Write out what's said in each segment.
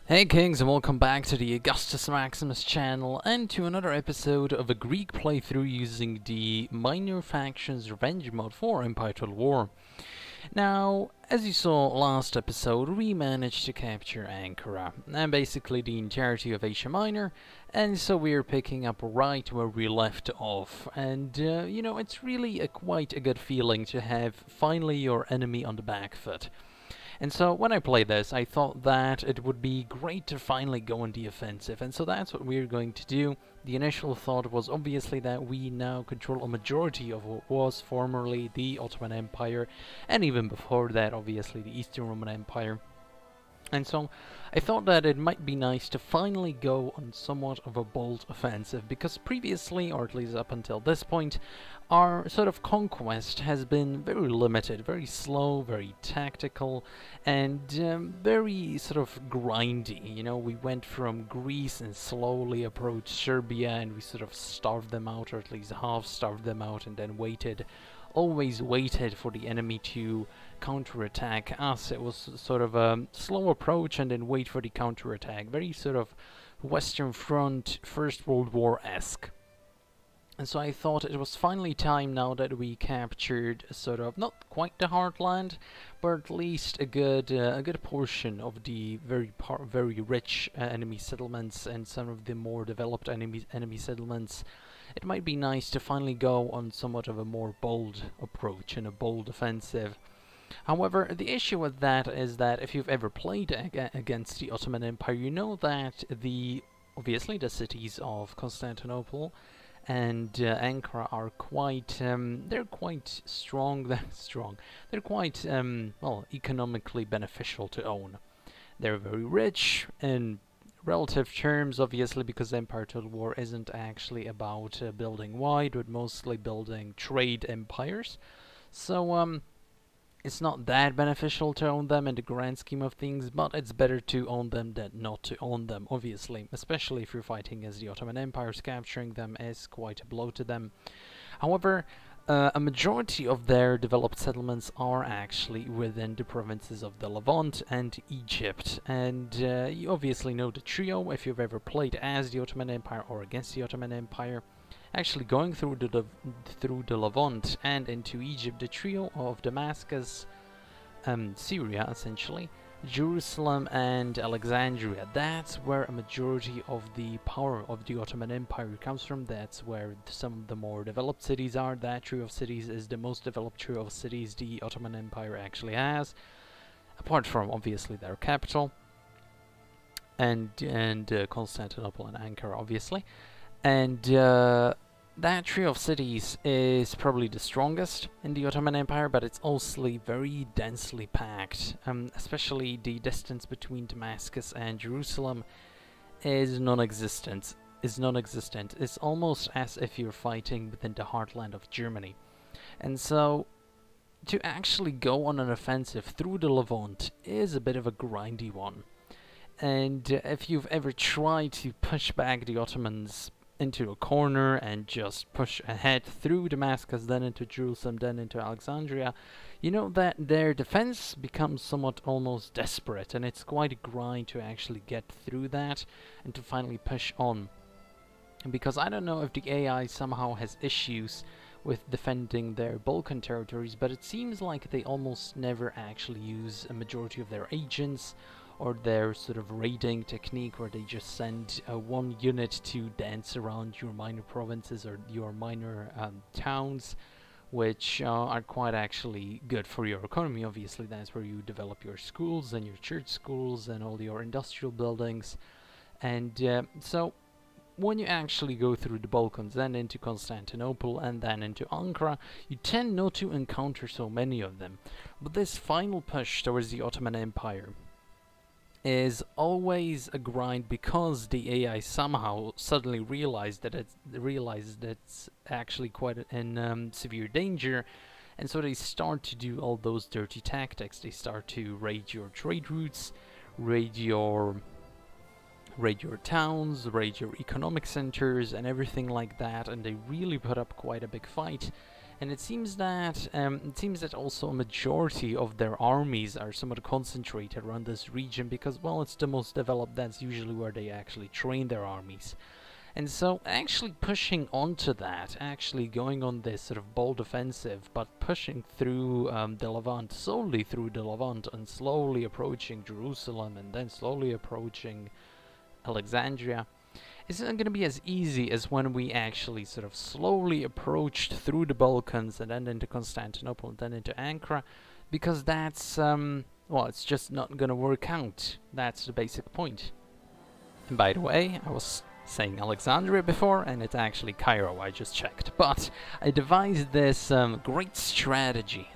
Hey Kings, and welcome back to the Augustus Maximus channel and to another episode of a Greek playthrough using the Minor Factions Revenge mode for Empire Total War. Now, as you saw last episode, we managed to capture Ankara and basically the entirety of Asia Minor, and so we're picking up right where we left off. And you know, it's really quite a good feeling to have finally your enemy on the back foot. And so when I played this, I thought that it would be great to finally go on the offensive, and so that's what we're going to do. The initial thought was obviously that we now control a majority of what was formerly the Ottoman Empire, and even before that, obviously, the Eastern Roman Empire. And so I thought that it might be nice to finally go on somewhat of a bold offensive, because previously, or at least up until this point, our sort of conquest has been very limited, very slow, very tactical, and very sort of grindy. You know, we went from Greece and slowly approached Serbia, and we sort of starved them out, or at least half starved them out, and then always waited for the enemy to counterattack us. It was sort of a slow approach and then wait for the counterattack. Very sort of Western Front, First World War-esque. And so I thought it was finally time, now that we captured sort of not quite the heartland, but at least a good portion of the very rich enemy settlements and some of the more developed enemy settlements. It might be nice to finally go on somewhat of a more bold approach and a bold offensive. However, the issue with that is that if you've ever played against the Ottoman Empire, you know that obviously the cities of Constantinople and Ankara are quite they're quite strong. They're quite well, economically beneficial to own. They're very rich in relative terms, obviously, because Empire Total War isn't actually about building wide, but mostly building trade empires. So it's not that beneficial to own them in the grand scheme of things, but it's better to own them than not to own them, obviously, especially if you're fighting as the Ottoman Empire. Capturing them is quite a blow to them. However, a majority of their developed settlements are actually within the provinces of the Levant and Egypt, and you obviously know the trio if you've ever played as the Ottoman Empire or against the Ottoman Empire. Actually, going through the Levant and into Egypt, the trio of Damascus, Syria essentially, Jerusalem and Alexandria, that's where a majority of the power of the Ottoman Empire comes from. That's where some of the more developed cities are. That trio of cities is the most developed trio of cities the Ottoman Empire actually has, apart from obviously their capital and Constantinople and Ankara, obviously. And that trio of cities is probably the strongest in the Ottoman Empire, but it's also very densely packed. Especially the distance between Damascus and Jerusalem is non-existent. It's almost as if you're fighting within the heartland of Germany. And so, to actually go on an offensive through the Levant is a bit of a grindy one. And if you've ever tried to push back the Ottomans into a corner and just push ahead through Damascus, then into Jerusalem, then into Alexandria, you know that their defense becomes somewhat almost desperate, and it's quite a grind to actually get through that and to finally push on. Because I don't know if the AI somehow has issues with defending their Balkan territories, but it seems like they almost never actually use a majority of their agents or their sort of raiding technique, where they just send one unit to dance around your minor provinces or your minor towns, which are quite actually good for your economy. Obviously, that's where you develop your schools and your church schools and all your industrial buildings. And so when you actually go through the Balkans, then into Constantinople and then into Ankara, you tend not to encounter so many of them. But this final push towards the Ottoman Empire is always a grind, because the AI somehow suddenly realizes that it's actually quite in severe danger, and so they start to do all those dirty tactics. They start to raid your trade routes, raid your towns, raid your economic centers and everything like that, and they really put up quite a big fight. and it seems that also a majority of their armies are somewhat concentrated around this region because, well, it's the most developed. That's usually where they actually train their armies. And so actually pushing onto that, actually going on this sort of bold offensive, but pushing through the Levant, solely through the Levant, and slowly approaching Jerusalem, and then slowly approaching Alexandria, isn't going to be as easy as when we actually sort of slowly approached through the Balkans, and then into Constantinople, and then into Ankara, because that's, well, it's just not going to work out. That's the basic point. And by the way, I was saying Alexandria before, and it's actually Cairo, I just checked. But I devised this great strategy,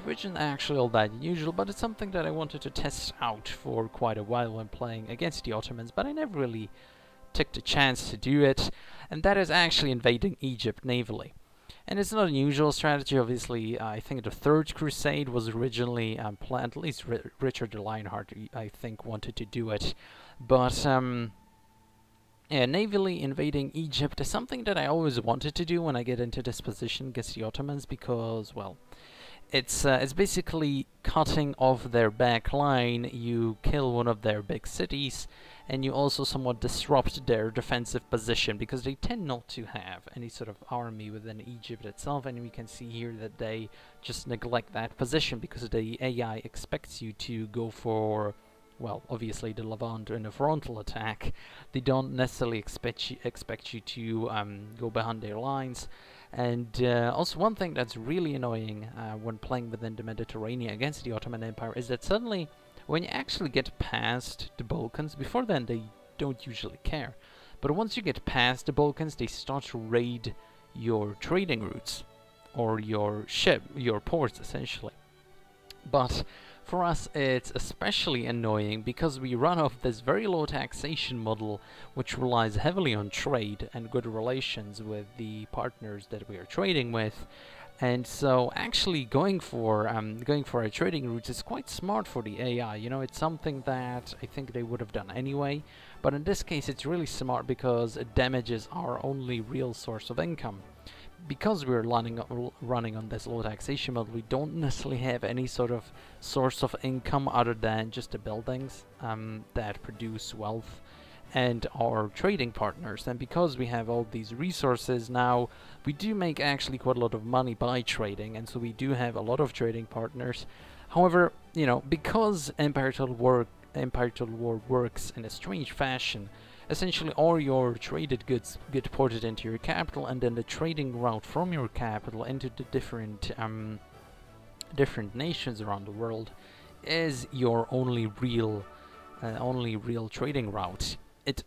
which isn't actually all that unusual, but it's something that I wanted to test out for quite a while when playing against the Ottomans, but I never really took the chance to do it, and that is actually invading Egypt navally. And it's not an unusual strategy, obviously. I think the Third Crusade was originally planned, at least Richard the Lionheart, I think, wanted to do it, but yeah, navally invading Egypt is something that I always wanted to do when I get into this position against the Ottomans, because, well, it's basically cutting off their back line. You kill one of their big cities, and you also somewhat disrupt their defensive position, because they tend not to have any sort of army within Egypt itself, and we can see here that they just neglect that position because the AI expects you to go for, well, obviously the Levant in a frontal attack. They don't necessarily expect you to go behind their lines. And also one thing that's really annoying when playing within the Mediterranean against the Ottoman Empire is that suddenly, when you actually get past the Balkans, before then they don't usually care, but once you get past the Balkans, they start to raid your trading routes, or your ports, essentially. But for us, it's especially annoying because we run off this very low taxation model, which relies heavily on trade and good relations with the partners that we are trading with. And so actually going for our trading routes is quite smart for the AI. You know, it's something that I think they would have done anyway, but in this case it's really smart because it damages our only real source of income. Because we're running on this low taxation model, we don't necessarily have any sort of source of income other than just the buildings that produce wealth and our trading partners. And because we have all these resources now, we do make actually quite a lot of money by trading, and so we do have a lot of trading partners. However, you know, because Empire Total War works in a strange fashion, essentially all your traded goods get ported into your capital, and then the trading route from your capital into the different nations around the world is your only real trading route. It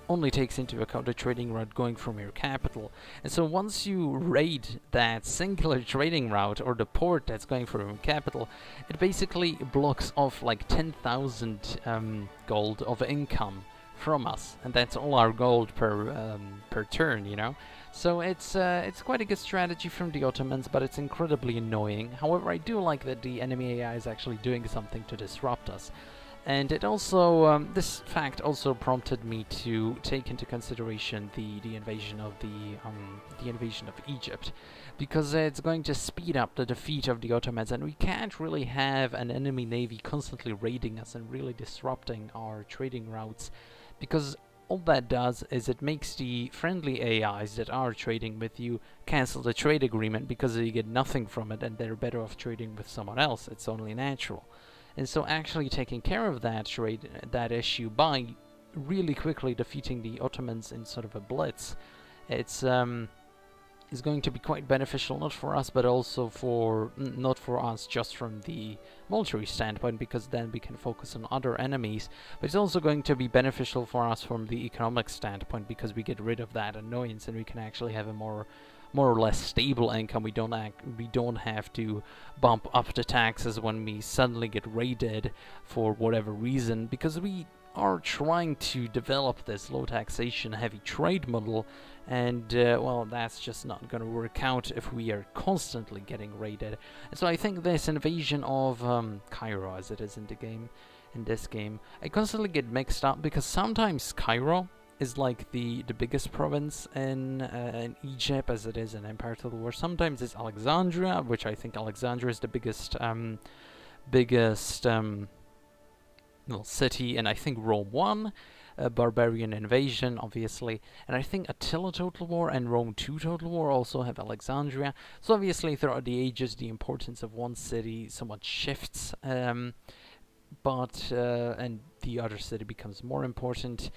only takes into account the trading route going from your capital. And so once you raid that singular trading route, or the port that's going from your capital, it basically blocks off like 10,000 gold of income from us, and that's all our gold per turn, you know. So it's quite a good strategy from the Ottomans, but it's incredibly annoying. However, I do like that the enemy AI is actually doing something to disrupt us, and it also this fact also prompted me to take into consideration the invasion of Egypt, because it's going to speed up the defeat of the Ottomans, and we can't really have an enemy navy constantly raiding us and really disrupting our trading routes, because all that does is it makes the friendly AIs that are trading with you cancel the trade agreement, because they get nothing from it and they're better off trading with someone else. It's only natural. And so actually taking care of that issue by really quickly defeating the Ottomans in sort of a blitz, it's is going to be quite beneficial, not for us, but also not for us just from the military standpoint, because then we can focus on other enemies, but it's also going to be beneficial for us from the economic standpoint, because we get rid of that annoyance and we can actually have a more or less stable income. We don't have to bump up the taxes when we suddenly get raided for whatever reason, because we are trying to develop this low taxation heavy trade model, and well, that's just not going to work out if we are constantly getting raided. And so I think this invasion of Cairo, as it is in this game, I constantly get mixed up, because sometimes Cairo is like the biggest province in Egypt, as it is in Empire Total War. Sometimes it's Alexandria, which I think Alexandria is the biggest well, city, and I think Rome won a barbarian invasion, obviously, and I think Attila Total War and Rome 2 Total War also have Alexandria. So obviously throughout the ages the importance of one city somewhat shifts, but and the other city becomes more important.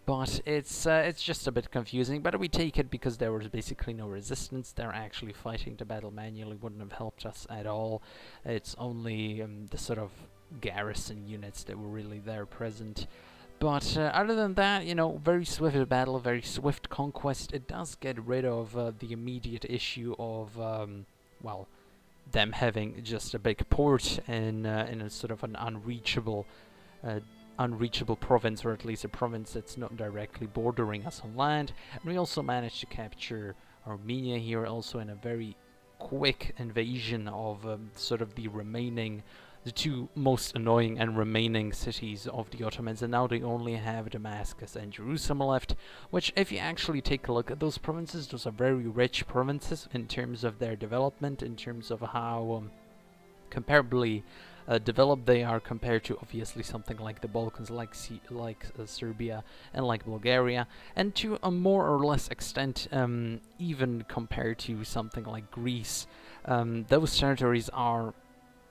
But it's just a bit confusing, but we take it because there was basically no resistance. They're actually fighting the battle manually, wouldn't have helped us at all. It's only the sort of garrison units that were really there present. But other than that, you know, very swift battle, very swift conquest. It does get rid of the immediate issue of, well, them having just a big port in a sort of an unreachable province, or at least a province that's not directly bordering us on land. And we also managed to capture Armenia here, also in a very quick invasion of sort of the two most annoying and remaining cities of the Ottomans, and now they only have Damascus and Jerusalem left, which, if you actually take a look at those provinces, those are very rich provinces in terms of their development, in terms of how comparably developed they are compared to obviously something like the Balkans, like Serbia and like Bulgaria, and to a more or less extent even compared to something like Greece. Those territories are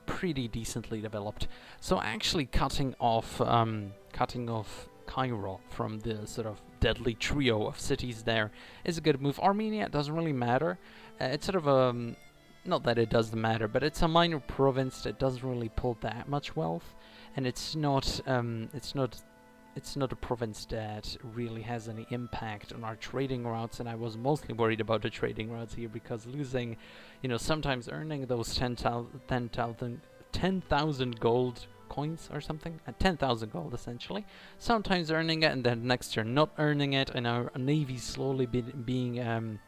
pretty decently developed. So actually cutting off Cairo from the sort of deadly trio of cities there is a good move. Armenia doesn't really matter. It's sort of not that it doesn't matter, but it's a minor province that doesn't really pull that much wealth, and it's not a province that really has any impact on our trading routes. And I was mostly worried about the trading routes here, because losing, you know, sometimes earning those 10,000 gold coins or something, 10,000 gold essentially, sometimes earning it and then next turn not earning it, and our navy slowly being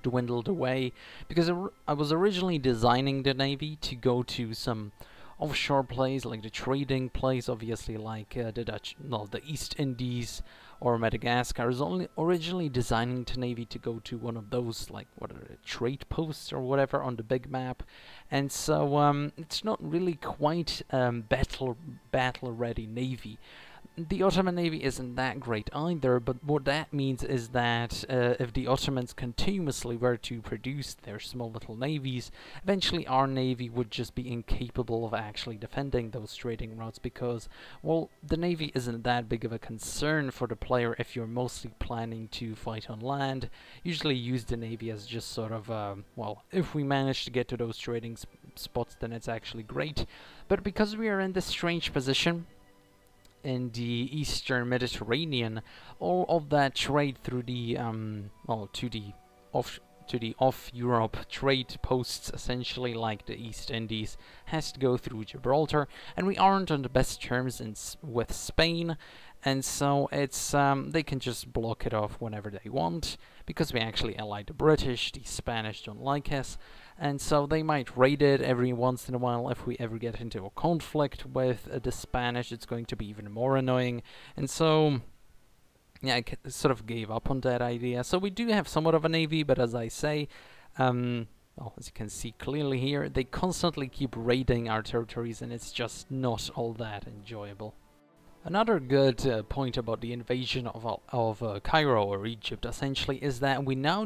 dwindled away, because I was originally designing the navy to go to some offshore plays, like the trading plays, obviously, like the East Indies or Madagascar. I was only originally designing the navy to go to one of those, like, what are the trade posts or whatever on the big map, and so it's not really quite battle ready navy. The Ottoman navy isn't that great either, but what that means is that if the Ottomans continuously were to produce their small little navies, eventually our navy would just be incapable of actually defending those trading routes, because, well, the navy isn't that big of a concern for the player if you're mostly planning to fight on land. Usually use the navy as just sort of, well, if we manage to get to those trading spots, then it's actually great. But because we are in this strange position in the Eastern Mediterranean, all of that trade through the to the off-Europe trade posts, essentially like the East Indies, has to go through Gibraltar, and we aren't on the best terms with Spain, and so it's they can just block it off whenever they want, because we actually allied the British. The Spanish don't like us, and so they might raid it every once in a while. If we ever get into a conflict with the Spanish, it's going to be even more annoying, and so yeah, I sort of gave up on that idea. So we do have somewhat of a navy, but as I say, well, as you can see clearly here, they constantly keep raiding our territories, and it's just not all that enjoyable. Another good point about the invasion of Cairo, or Egypt, essentially, is that we now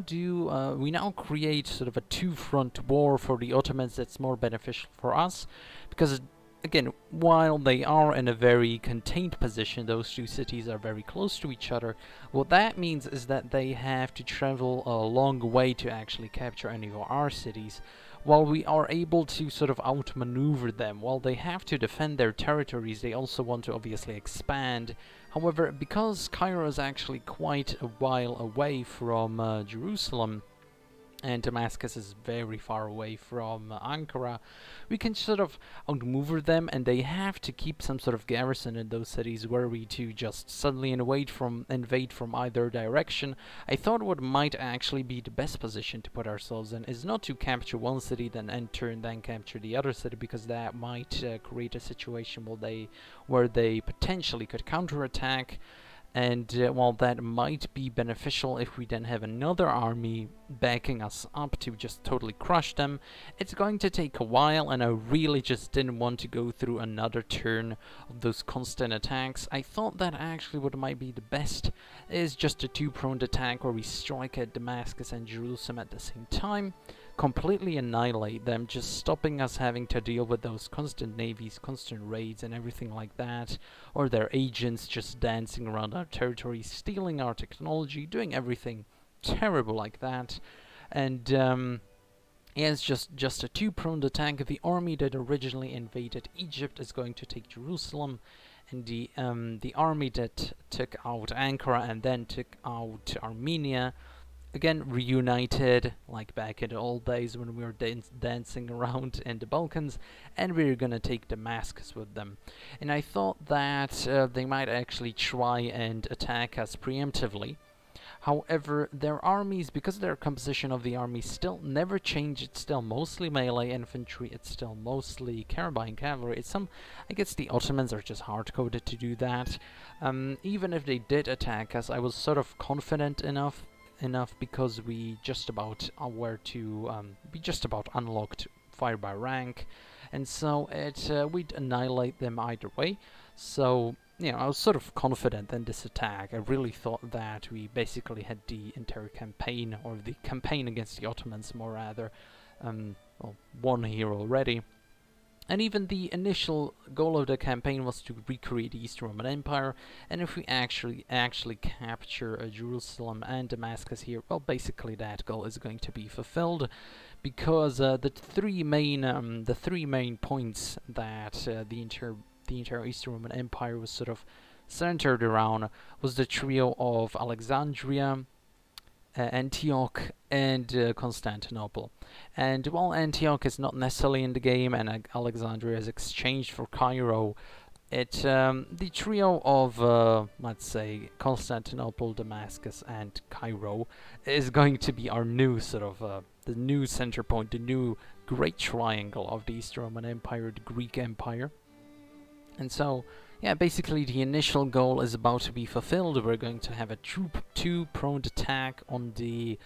create sort of a two-front war for the Ottomans that's more beneficial for us, because again, while they are in a very contained position, those two cities are very close to each other. What that means is that they have to travel a long way to actually capture any of our cities, while we are able to sort of outmaneuver them. While they have to defend their territories, they also want to obviously expand. However, because Cairo is actually quite a while away from Jerusalem, and Damascus is very far away from Ankara, we can sort of outmaneuver them, and they have to keep some sort of garrison in those cities were we to just suddenly invade from either direction. I thought what might actually be the best position to put ourselves in is not to capture one city, then enter and then capture the other city, because that might create a situation where they potentially could counterattack. And while that might be beneficial if we then have another army backing us up to just totally crush them, it's going to take a while, and I really just didn't want to go through another turn of those constant attacks. I thought that actually what might be the best is just a two-pronged attack where we strike at Damascus and Jerusalem at the same time, completely annihilate them, just stopping us having to deal with those constant navies, constant raids and everything like that, or their agents just dancing around our territory, stealing our technology, doing everything terrible like that. And yeah, it's just a two-pronged attack. The army that originally invaded Egypt is going to take Jerusalem, and the army that took out Ankara and then took out Armenia, again reunited like back in the old days when we were dancing around in the Balkans, and we were gonna take Damascus with them. And I thought that they might actually try and attack us preemptively. However, their armies, because their composition of the army still never changed, it's still mostly melee infantry, it's still mostly carabine cavalry. It's I guess the Ottomans are just hard-coded to do that. Even if they did attack us, I was sort of confident enough because we just about unlocked fire by rank, and so we'd annihilate them either way. So you know, I was sort of confident in this attack. I really thought that we basically had the entire campaign, or the campaign against the Ottomans more rather, well, won here already. And even the initial goal of the campaign was to recreate the Eastern Roman Empire, and if we actually capture Jerusalem and Damascus here, well, basically that goal is going to be fulfilled, because the three main points that the entire Eastern Roman Empire was sort of centered around was the trio of Alexandria, Antioch and Constantinople. And while Antioch is not necessarily in the game and Alexandria is exchanged for Cairo, the trio of let's say Constantinople, Damascus and Cairo is going to be our new sort of the new center point, the new great triangle of the Eastern Roman Empire, the Greek Empire. And so yeah, basically the initial goal is about to be fulfilled. We're going to have a two-pronged attack on the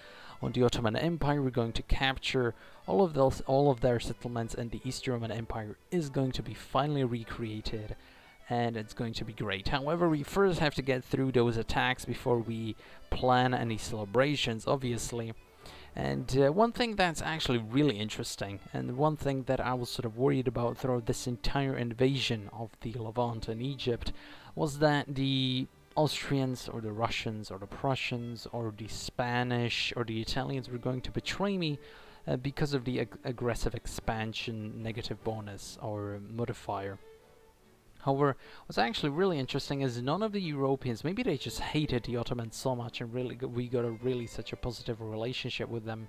Ottoman Empire. We're going to capture all of their settlements, and the Eastern Roman Empire is going to be finally recreated, and it's going to be great. However, we first have to get through those attacks before we plan any celebrations, obviously. And one thing that's actually really interesting, and one thing that I was sort of worried about throughout this entire invasion of the Levant and Egypt, was that the Austrians or the Russians or the Prussians or the Spanish or the Italians were going to betray me because of the aggressive expansion negative bonus or modifier. However, what's actually really interesting is none of the Europeans, maybe they just hated the Ottomans so much and really we got such a positive relationship with them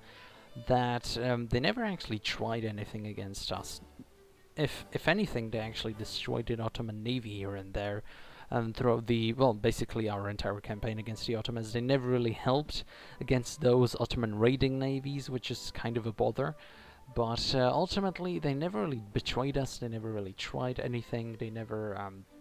that they never actually tried anything against us. If anything, they actually destroyed the Ottoman navy here and there throughout basically our entire campaign against the Ottomans. They never really helped against those Ottoman raiding navies, which is kind of a bother. But ultimately, they never really betrayed us, they never really tried anything, they never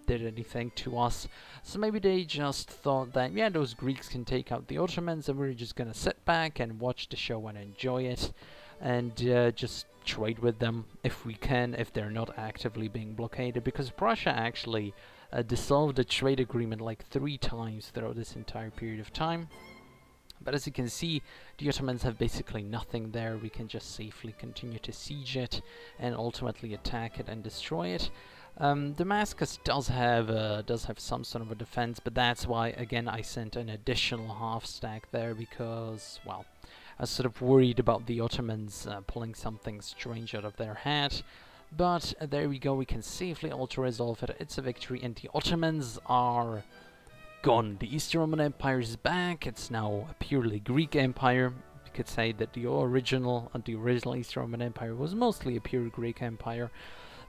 did anything to us. So maybe they just thought that, yeah, those Greeks can take out the Ottomans and we're just gonna sit back and watch the show and enjoy it. And just trade with them if we can, if they're not actively being blockaded. Because Prussia actually dissolved the trade agreement like 3 times throughout this entire period of time. But as you can see, the Ottomans have basically nothing there. We can just safely continue to siege it and ultimately attack it and destroy it. Damascus does have some sort of a defense, but that's why again I sent an additional half stack there, because, well, I was sort of worried about the Ottomans pulling something strange out of their hat. But there we go, we can safely auto-resolve it. It's a victory, and the Ottomans are gone. The Eastern Roman Empire is back. It's now a purely Greek empire. You could say that the original Eastern Roman Empire was mostly a pure Greek empire.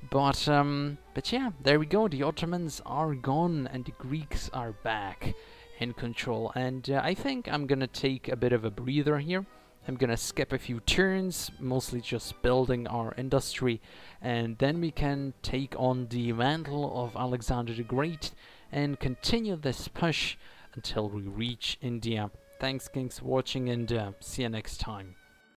But yeah, there we go. The Ottomans are gone and the Greeks are back in control. And I think I'm gonna take a bit of a breather here. I'm gonna skip a few turns, mostly just building our industry, and then we can take on the mantle of Alexander the Great and continue this push until we reach India. Thanks, Kings, for watching, and see you next time.